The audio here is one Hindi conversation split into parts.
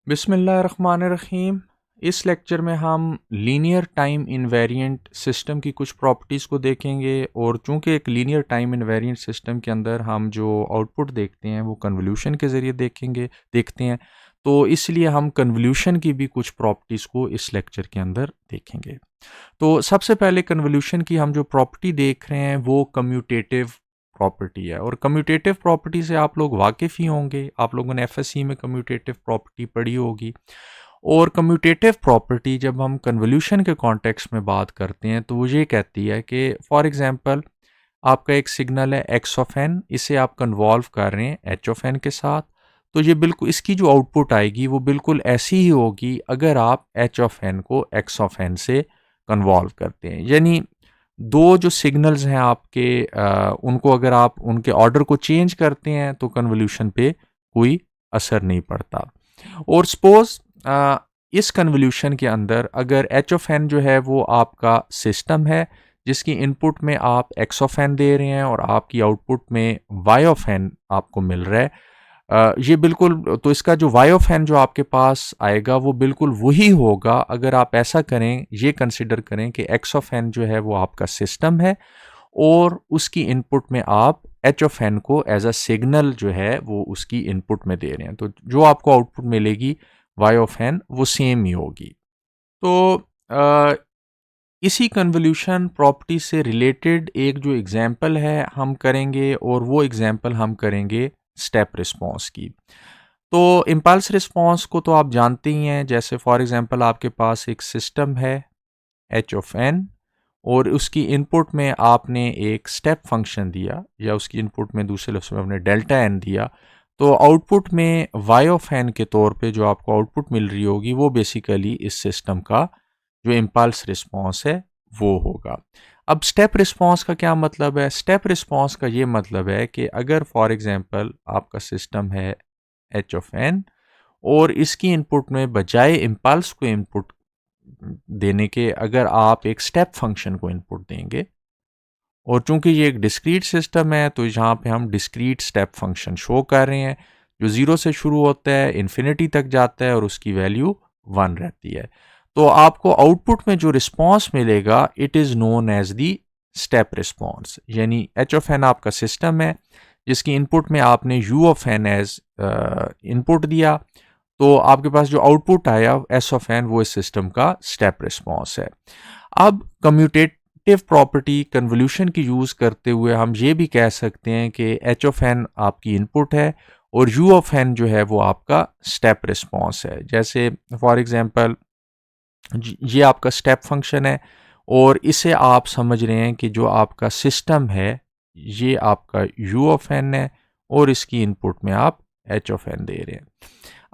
बिस्मिल्लाहिर्रहमानिर्रहीम। इस लेक्चर में हम लीनियर टाइम इनवेरिएंट सिस्टम की कुछ प्रॉपर्टीज़ को देखेंगे और चूंकि एक लीनियर टाइम इनवेरिएंट सिस्टम के अंदर हम जो आउटपुट देखते हैं वो कन्वोल्यूशन के ज़रिए देखते हैं, तो इसलिए हम कन्वोल्यूशन की भी कुछ प्रॉपर्टीज़ को इस लेक्चर के अंदर देखेंगे। तो सबसे पहले कन्वोल्यूशन की हम जो प्रॉपर्टी देख रहे हैं वो कम्यूटेटिव प्रॉपर्टी है, और कम्यूटेटिव प्रॉपर्टी से आप लोग वाकिफ़ ही होंगे। आप लोगों ने एफएससी में कम्यूटेटिव प्रॉपर्टी पढ़ी होगी। और कम्यूटेटिव प्रॉपर्टी जब हम कन्वोल्यूशन के कॉन्टेक्स्ट में बात करते हैं तो वो ये कहती है कि फॉर एग्जांपल आपका एक सिग्नल है एक्स ऑफ एन, इसे आप कन्वॉल्व कर रहे हैं एच ऑफ एन के साथ, तो ये बिल्कुल इसकी जो आउटपुट आएगी वो बिल्कुल ऐसी ही होगी अगर आप एच ऑफ एन को एक्स ऑफ एन से कन्वॉल्व करते हैं। यानी दो जो सिग्नल्स हैं आपके, उनको अगर आप उनके ऑर्डर को चेंज करते हैं तो कन्वोल्यूशन पे कोई असर नहीं पड़ता। और सपोज इस कन्वोल्यूशन के अंदर अगर एच ऑफ एन जो है वो आपका सिस्टम है जिसकी इनपुट में आप एक्स ऑफ एन दे रहे हैं और आपकी आउटपुट में वाई ऑफ एन आपको मिल रहा है, ये बिल्कुल, तो इसका जो वाई ऑफ एन जो आपके पास आएगा वो बिल्कुल वही होगा अगर आप ऐसा करें, ये कंसिडर करें कि एक्स ऑफ एन जो है वो आपका सिस्टम है और उसकी इनपुट में आप एच ऑफ एन को एज अ सिग्नल जो है वो उसकी इनपुट में दे रहे हैं, तो जो आपको आउटपुट मिलेगी वाई ऑफ एन वो सेम ही होगी। तो इसी कन्वोल्यूशन प्रॉपर्टी से रिलेटेड एक जो एग्जांपल है हम करेंगे, और वो एग्जांपल हम करेंगे स्टेप रिस्पॉन्स की। तो इम्पल्स रिस्पॉन्स को तो आप जानते ही हैं, जैसे फॉर एग्जांपल आपके पास एक सिस्टम है एच ऑफ एन और उसकी इनपुट में आपने एक स्टेप फंक्शन दिया, या उसकी इनपुट में दूसरे लफ्ज़ में आपने डेल्टा एन दिया, तो आउटपुट में वाई ऑफ एन के तौर पे जो आपको आउटपुट मिल रही होगी वो बेसिकली इस सिस्टम का जो इम्पल्स रिस्पॉन्स है वो होगा। अब स्टेप रिस्पॉन्स का क्या मतलब है? स्टेप रिस्पॉन्स का ये मतलब है कि अगर फॉर एग्जांपल आपका सिस्टम है एच ऑफ एन और इसकी इनपुट में बजाय इम्पल्स को इनपुट देने के अगर आप एक स्टेप फंक्शन को इनपुट देंगे, और चूंकि ये एक डिस्क्रीट सिस्टम है तो यहाँ पे हम डिस्क्रीट स्टेप फंक्शन शो कर रहे हैं जो 0 से शुरू होता है, इन्फिनिटी तक जाता है और उसकी वैल्यू 1 रहती है। तो आपको आउटपुट में जो रिस्पॉन्स मिलेगा it is known as the step response. यानी एच ऑफ एन आपका सिस्टम है जिसकी इनपुट में आपने u of n as input दिया, तो आपके पास जो आउटपुट आया एस ऑफ एन वो इस सिस्टम का स्टेप रिस्पॉन्स है। अब कम्यूटेटिव प्रॉपर्टी कन्वोल्यूशन की यूज़ करते हुए हम ये भी कह सकते हैं कि एच ऑफ एन आपकी इनपुट है और यू ऑफ एन जो है वो आपका स्टेप रिस्पॉन्स है। जैसे फॉर एग्जांपल ये आपका स्टेप फंक्शन है और इसे आप समझ रहे हैं कि जो आपका सिस्टम है ये आपका यू ऑफ एन है और इसकी इनपुट में आप एच ऑफ एन दे रहे हैं।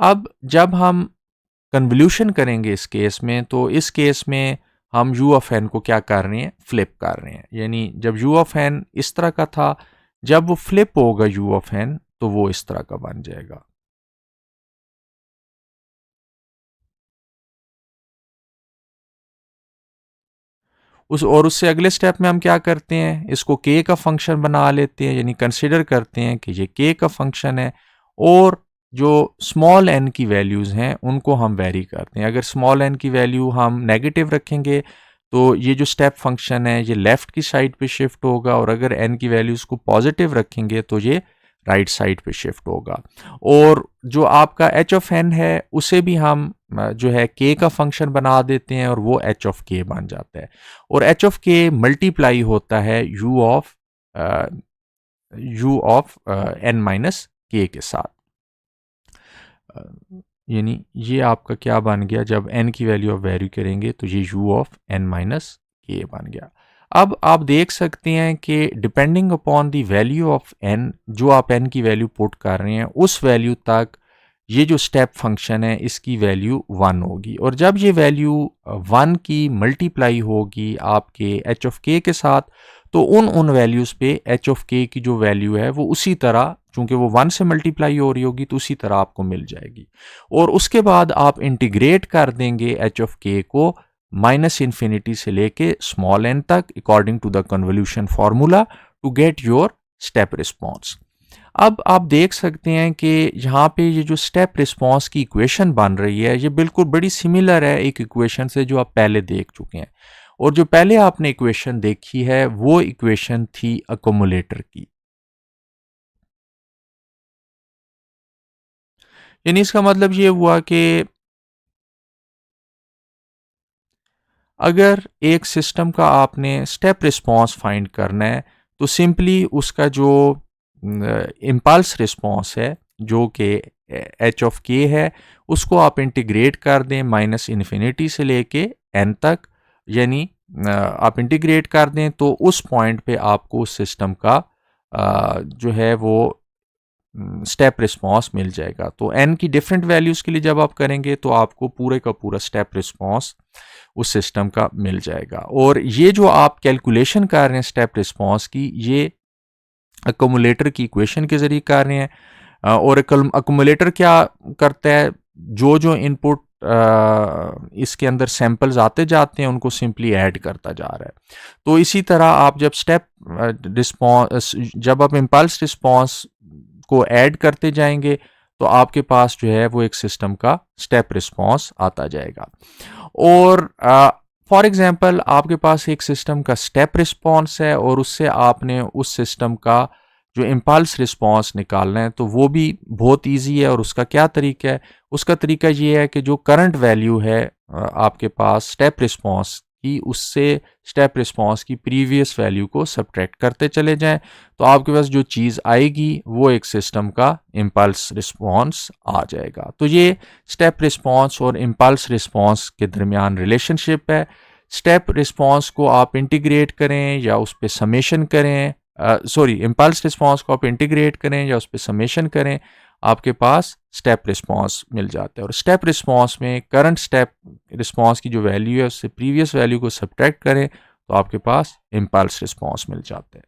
अब जब हम कन्वोल्यूशन करेंगे इस केस में, तो इस केस में हम यू ऑफ एन को क्या कर रहे हैं? फ्लिप कर रहे हैं। यानी जब यू ऑफ एन इस तरह का था, जब वो फ्लिप होगा यू ऑफ एन तो वो इस तरह का बन जाएगा। उससे अगले स्टेप में हम क्या करते हैं? इसको के का फंक्शन बना लेते हैं, यानी कंसिडर करते हैं कि ये के का फंक्शन है और जो स्मॉल एन की वैल्यूज़ हैं उनको हम वेरी करते हैं। अगर स्मॉल एन की वैल्यू हम नेगेटिव रखेंगे तो ये जो स्टेप फंक्शन है ये लेफ़्ट की साइड पे शिफ्ट होगा, और अगर एन की वैल्यूज़ को पॉजिटिव रखेंगे तो ये राइट साइड पे शिफ्ट होगा। और जो आपका एच ऑफ एन है उसे भी हम जो है के का फंक्शन बना देते हैं और वो एच ऑफ के बन जाता है, और एच ऑफ के मल्टीप्लाई होता है यू ऑफ एन माइनस के के साथ। यानी ये आपका क्या बन गया? जब n की वैल्यू आप वेरी करेंगे तो ये u ऑफ n माइनस के बन गया। अब आप देख सकते हैं कि depending upon the value of n, जो आप n की वैल्यू पुट कर रहे हैं उस वैल्यू तक ये जो स्टेप फंक्शन है इसकी वैल्यू 1 होगी, और जब ये वैल्यू 1 की मल्टीप्लाई होगी आपके एच ऑफ के के साथ तो उन वैल्यूज़ पे एच ऑफ के की जो वैल्यू है वो उसी तरह, चूंकि वो 1 से मल्टीप्लाई हो रही होगी तो उसी तरह आपको मिल जाएगी। और उसके बाद आप इंटीग्रेट कर देंगे एच ऑफ के को माइनस इन्फिनिटी से लेके स्मॉल एन तक according to the convolution formula to get your step response. अब आप देख सकते हैं कि यहाँ पे ये जो स्टेप रिस्पॉन्स की इक्वेशन बन रही है, ये बिल्कुल बड़ी सिमिलर है एक इक्वेशन से जो आप पहले देख चुके हैं। और जो पहले आपने इक्वेशन देखी है वो इक्वेशन थी अकोमोलेटर की। यानी इसका मतलब ये हुआ कि अगर एक सिस्टम का आपने स्टेप रिस्पॉन्स फाइंड करना है तो सिंपली उसका जो इम्पल्स रिस्पॉन्स है जो कि एच ऑफ के है, उसको आप इंटीग्रेट कर दें माइनस इन्फिनिटी से लेके एन तक। यानी आप इंटीग्रेट कर दें तो उस पॉइंट पे आपको उस सिस्टम का जो है वो स्टेप रिस्पॉन्स मिल जाएगा। तो एन की डिफरेंट वैल्यूज़ के लिए जब आप करेंगे तो आपको पूरे का पूरा स्टेप रिस्पॉन्स उस सिस्टम का मिल जाएगा। और ये जो आप कैलकुलेशन कर रहे हैं स्टेप रिस्पॉन्स की, ये अकोमोलेटर की इक्वेशन के ज़रिए कर रहे हैं। और अकोमोलेटर क्या करता है, जो जो इनपुट इसके अंदर सैंपल्स आते जाते हैं उनको सिंपली ऐड करता जा रहा है। तो इसी तरह आप जब स्टेप रिस्पॉन्स जब आप इम्पल्स रिस्पॉन्स को ऐड करते जाएंगे तो आपके पास जो है वो एक सिस्टम का स्टेप रिस्पॉन्स आता जाएगा। और फॉर एग्जांपल आपके पास एक सिस्टम का स्टेप रिस्पॉन्स है और उससे आपने उस सिस्टम का जो इम्पल्स रिस्पॉन्स निकालना है, तो वो भी बहुत इजी है। और उसका क्या तरीका है? उसका तरीका ये है कि जो करंट वैल्यू है आपके पास स्टेप रिस्पॉन्स की, उससे स्टेप रिस्पॉन्स की प्रीवियस वैल्यू को सब्ट्रैक्ट करते चले जाएं, तो आपके पास जो चीज़ आएगी वो एक सिस्टम का इम्पल्स रिस्पॉन्स आ जाएगा। तो ये स्टेप रिस्पॉन्स और इम्पल्स रिस्पॉन्स के दरमियान रिलेशनशिप है। स्टेप रिस्पॉन्स को आप इंटीग्रेट करें या उस पर समेशन करें, इम्पल्स रिस्पॉन्स को आप इंटीग्रेट करें या उस पर समेशन करें, आपके पास स्टेप रिस्पॉन्स मिल जाता है। और स्टेप रिस्पॉन्स में करंट स्टेप रिस्पॉन्स की जो वैल्यू है उससे प्रीवियस वैल्यू को सब्ट्रैक्ट करें तो आपके पास इम्पल्स रिस्पॉन्स मिल जाता है।